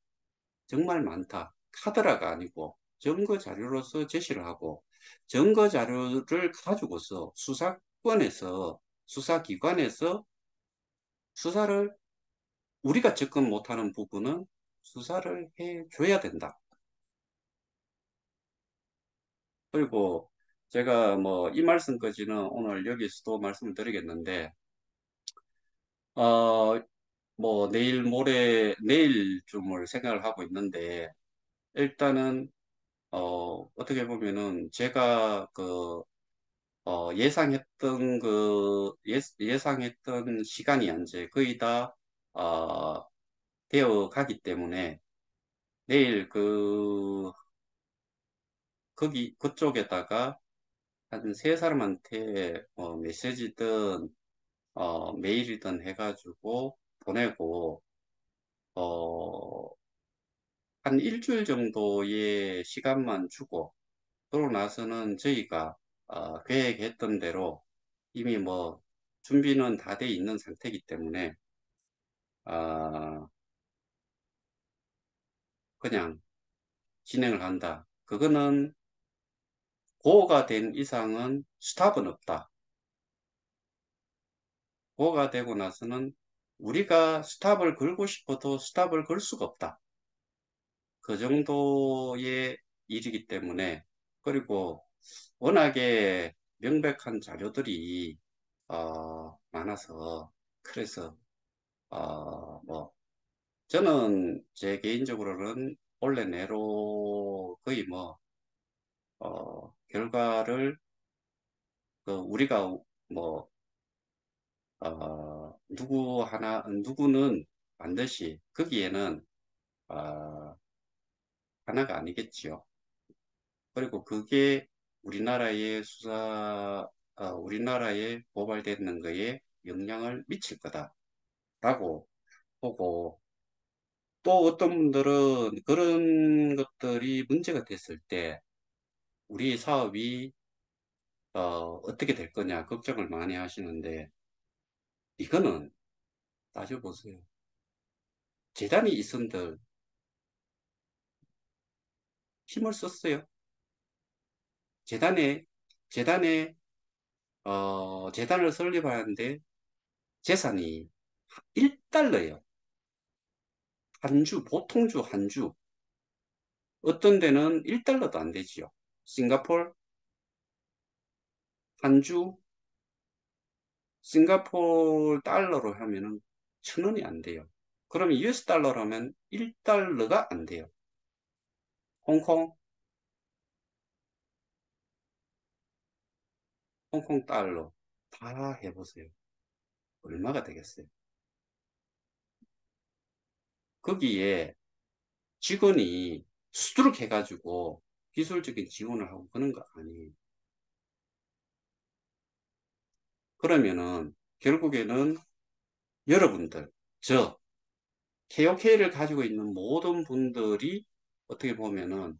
정말 많다. 카드라가 아니고 증거 자료로서 제시를 하고 증거 자료를 가지고서 수사권에서 수사기관에서 수사를 우리가 접근 못하는 부분은 수사를 해줘야 된다. 그리고 제가 뭐 이 말씀까지는 오늘 여기서도 말씀을 드리겠는데 어, 뭐 내일 내일쯤을 생각을 하고 있는데 일단은 어떻게 보면은 제가 예상했던 예상했던 시간이 이제 거의 다, 어, 되어 가기 때문에 내일 그쪽에다가 한 세 사람한테 메시지든, 메일이든 해가지고 보내고, 어, 한 일주일 정도의 시간만 주고, 그러고 나서는 저희가 계획했던 대로 이미 뭐 준비는 다 돼 있는 상태이기 때문에 아, 그냥 진행을 한다. 그거는 고가 된 이상은 스탑은 없다. 고가 되고 나서는 우리가 스탑을 걸고 싶어도 스탑을 걸 수가 없다. 그 정도의 일이기 때문에 그리고 워낙에 명백한 자료들이 많아서 그래서 뭐 저는 제 개인적으로는 올해 내로 거의 뭐 결과를 우리가 뭐 누구는 반드시 거기에는 어, 하나가 아니겠지요. 그리고 그게 우리나라에 고발되는 거에 영향을 미칠 거다라고 보고 또 어떤 분들은 그런 것들이 문제가 됐을 때 우리 사업이 어떻게 될 거냐 걱정을 많이 하시는데 이거는 따져보세요. 재단이 있은들 힘을 썼어요. 재단에 재단에 재단을 설립하는데 재산이 1달러예요. 한 주, 보통 주 한 주. 어떤 데는 1달러도 안 되지요. 싱가폴 한 주, 싱가폴 달러로 하면은 1,000원이 안 돼요. 그러면 US 달러로 하면 1달러가 안 돼요. 홍콩, 홍콩 달러 다 해보세요. 얼마가 되겠어요? 거기에 직원이 수두룩 해가지고 기술적인 지원을 하고 그런 거 아니에요. 그러면은 결국에는 여러분들, 저, KOK를 가지고 있는 모든 분들이 어떻게 보면은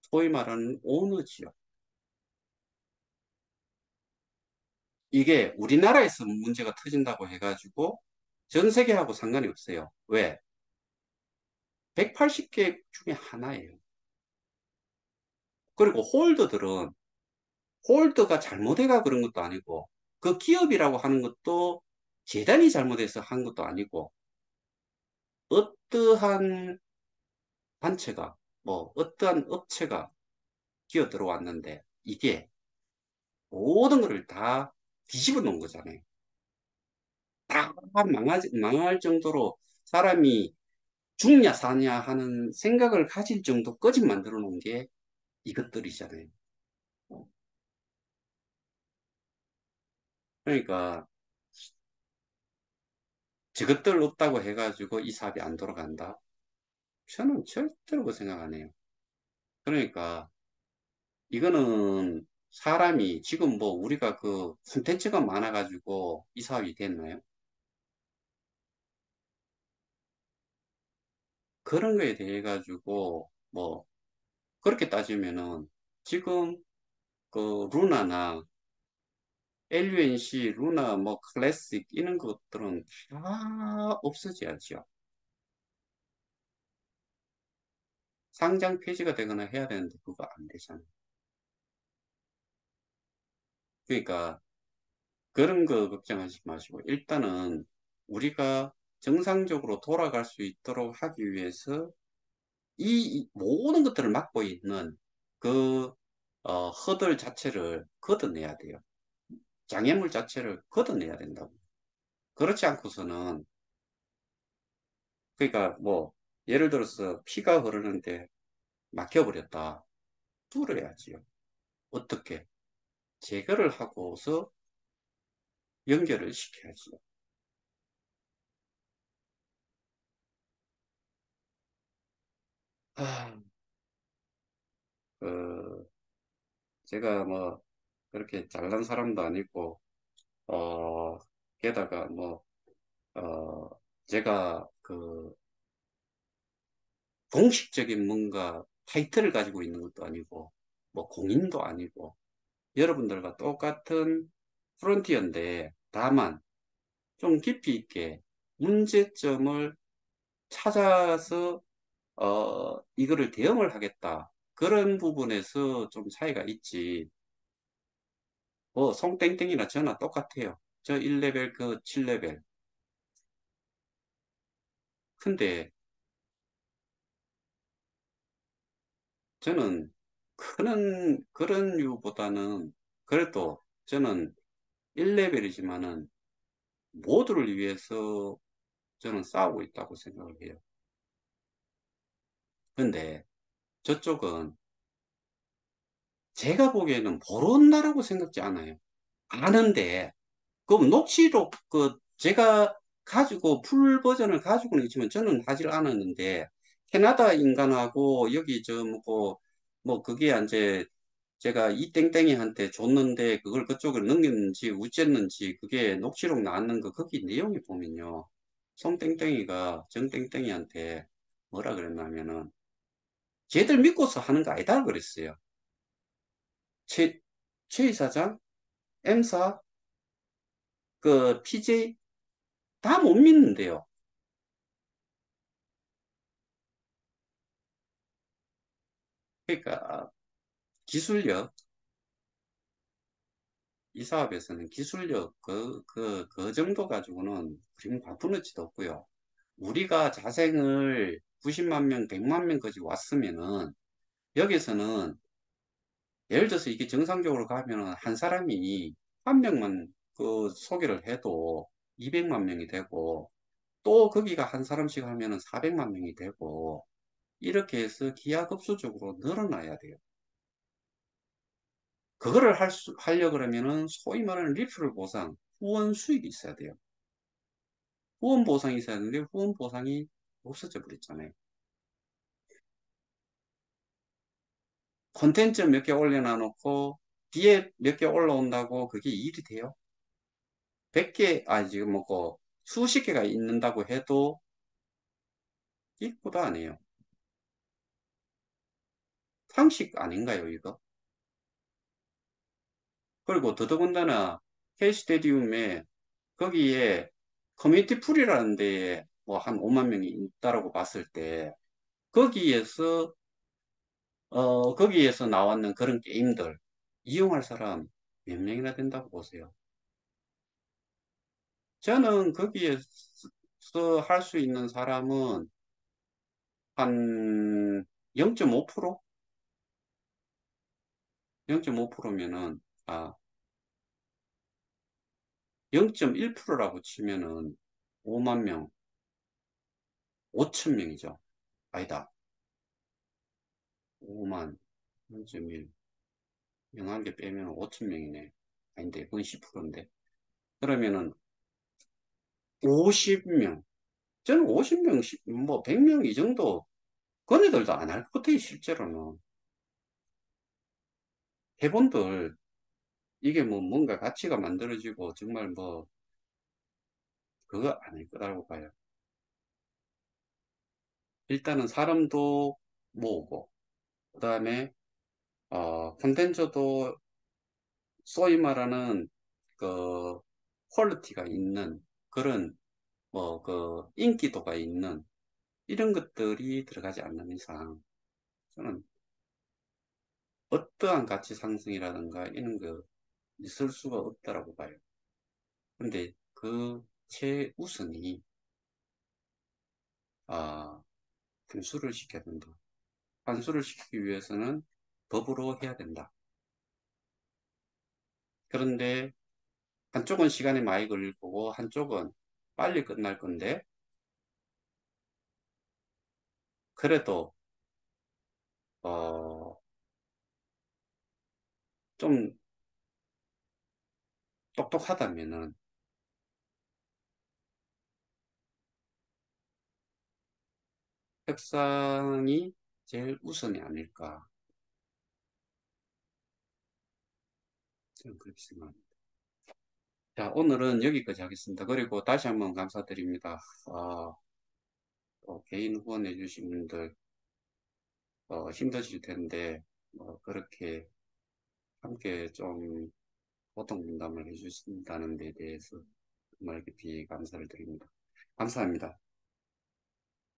소위 말하는 오너지요. 이게 우리나라에서 문제가 터진다고 해가지고 전 세계하고 상관이 없어요. 왜? 180개 중에 하나예요. 그리고 홀더가 잘못해가 그런 것도 아니고 그 기업이라고 하는 것도 재단이 잘못해서 한 것도 아니고 어떠한 단체가 뭐 어떠한 업체가 기어 들어왔는데 이게 모든 것을 다 뒤집어 놓은 거잖아요. 다 망할 정도로 사람이 죽냐 사냐 하는 생각을 가질 정도까지 만들어 놓은 게 이것들이잖아요. 그러니까 저것들 없다고 해가지고 이 사업이 안 돌아간다? 저는 절대로 그 생각 안 해요. 그러니까 이거는 사람이 지금 뭐 우리가 그 콘텐츠가 많아가지고 이 사업이 됐나요? 그런 거에 대해 가지고 뭐 그렇게 따지면은 지금 그 루나나 LUNC, 루나 뭐 클래식 이런 것들은 다 없어져야죠. 상장 폐지가 되거나 해야 되는데 그거 안 되잖아요. 그러니까 그런 거 걱정하지 마시고 일단은 우리가 정상적으로 돌아갈 수 있도록 하기 위해서 이 모든 것들을 막고 있는 그 허들 자체를 걷어내야 돼요. 장애물 자체를 걷어내야 된다고. 그렇지 않고서는 그러니까 뭐 예를 들어서 피가 흐르는데 막혀버렸다. 뚫어야지요. 어떻게? 제거를 하고서 연결을 시켜야지. 아, 그, 제가 뭐, 그렇게 잘난 사람도 아니고, 어, 게다가 뭐, 어, 제가 그, 공식적인 뭔가 타이틀을 가지고 있는 것도 아니고, 뭐, 공인도 아니고, 여러분들과 똑같은 프론티어인데, 다만, 좀 깊이 있게 문제점을 찾아서, 이거를 대응을 하겠다. 그런 부분에서 좀 차이가 있지. 뭐, 송땡땡이나 저나 똑같아요. 저 1레벨, 그 7레벨. 근데 저는 그런 이유보다는 그래도 저는 1레벨이지만은 모두를 위해서 저는 싸우고 있다고 생각을 해요. 근데 저쪽은 제가 보기에는 모른다라고 생각지 않아요. 아는데, 그 녹취록, 제가 가지고, 풀 버전을 가지고는 있지만 저는 하질 않았는데, 캐나다 인간하고 여기 뭐, 그게 이제 제가 이 땡땡이한테 줬는데, 그걸 그쪽을 넘겼는지, 우쨌는지, 그게 녹취록 나왔는 거, 거기 내용이 보면요. 송땡땡이가 정땡땡이한테 뭐라 그랬냐면은, 쟤들 믿고서 하는 거 아니다 그랬어요. 최, 최 이사장, M사, PJ 다 못 믿는데요. 그러니까 기술력, 이 사업에서는 기술력 그 정도 가지고는 그림 바꾸는지도 없고요. 우리가 자생을 90만 명, 100만 명까지 왔으면은 여기서는 예를 들어서 이게 정상적으로 가면은 한 사람이 한 명만 그 소개를 해도 200만 명이 되고 또 거기가 한 사람씩 하면은 400만 명이 되고 이렇게 해서 기하급수적으로 늘어나야 돼요. 그거를 하려 그러면은 소위 말하는 리프럴 보상, 후원 수익이 있어야 돼요. 후원 보상이 있어야 되는데 후원 보상이 없어져 버렸잖아요. 콘텐츠 몇 개 올려놔 놓고 뒤에 몇 개 올라온다고 그게 일이 돼요? 100개, 지금 뭐고 수십 개가 있는다고 해도 일부도 아니에요. 상식 아닌가요, 이거? 그리고 더더군다나 K스테디움에 거기에 커뮤니티 풀이라는 데에 뭐 한 5만 명이 있다라고 봤을 때 거기에서 거기에서 나왔는 그런 게임들 이용할 사람 몇 명이나 된다고 보세요. 저는 거기에서 할 수 있는 사람은 한 0.5%? 0.5%면은 0.1%라고 치면은 5만 명, 5천 명이죠. 아니다. 5만 0.1 0한 개 빼면 5천 명이네. 아닌데 그건 10%인데. 그러면은 50명. 저는 50명, 뭐 100명 이 정도 그네들도 안 할 것 같아요, 실제로는. 해본들, 이게 뭐 뭔가 가치가 만들어지고 정말 뭐, 그거 아닐 거라고 봐요. 일단은 사람도 모으고, 그 다음에, 콘텐츠도 소위 말하는 그, 퀄리티가 있는 그런, 뭐, 인기도가 있는 이런 것들이 들어가지 않는 이상, 저는 어떠한 가치 상승이라든가 이런 거 있을 수가 없다라고 봐요. 근데 그 최우선이 아, 환수를 시켜야 된다. 환수를 시키기 위해서는 법으로 해야 된다. 그런데 한쪽은 시간이 많이 걸릴 거고 한쪽은 빨리 끝날 건데 그래도 어, 좀 똑똑하다면은 협상이 제일 우선이 아닐까. 저는 그렇게 생각합니다. 자, 오늘은 여기까지 하겠습니다. 그리고 다시 한번 감사드립니다. 아, 또 개인 후원해 주신 분들 힘드실 텐데 그렇게 함께 좀 고통 분담을 해주신다는 데 대해서 정말 깊이 감사를 드립니다. 감사합니다.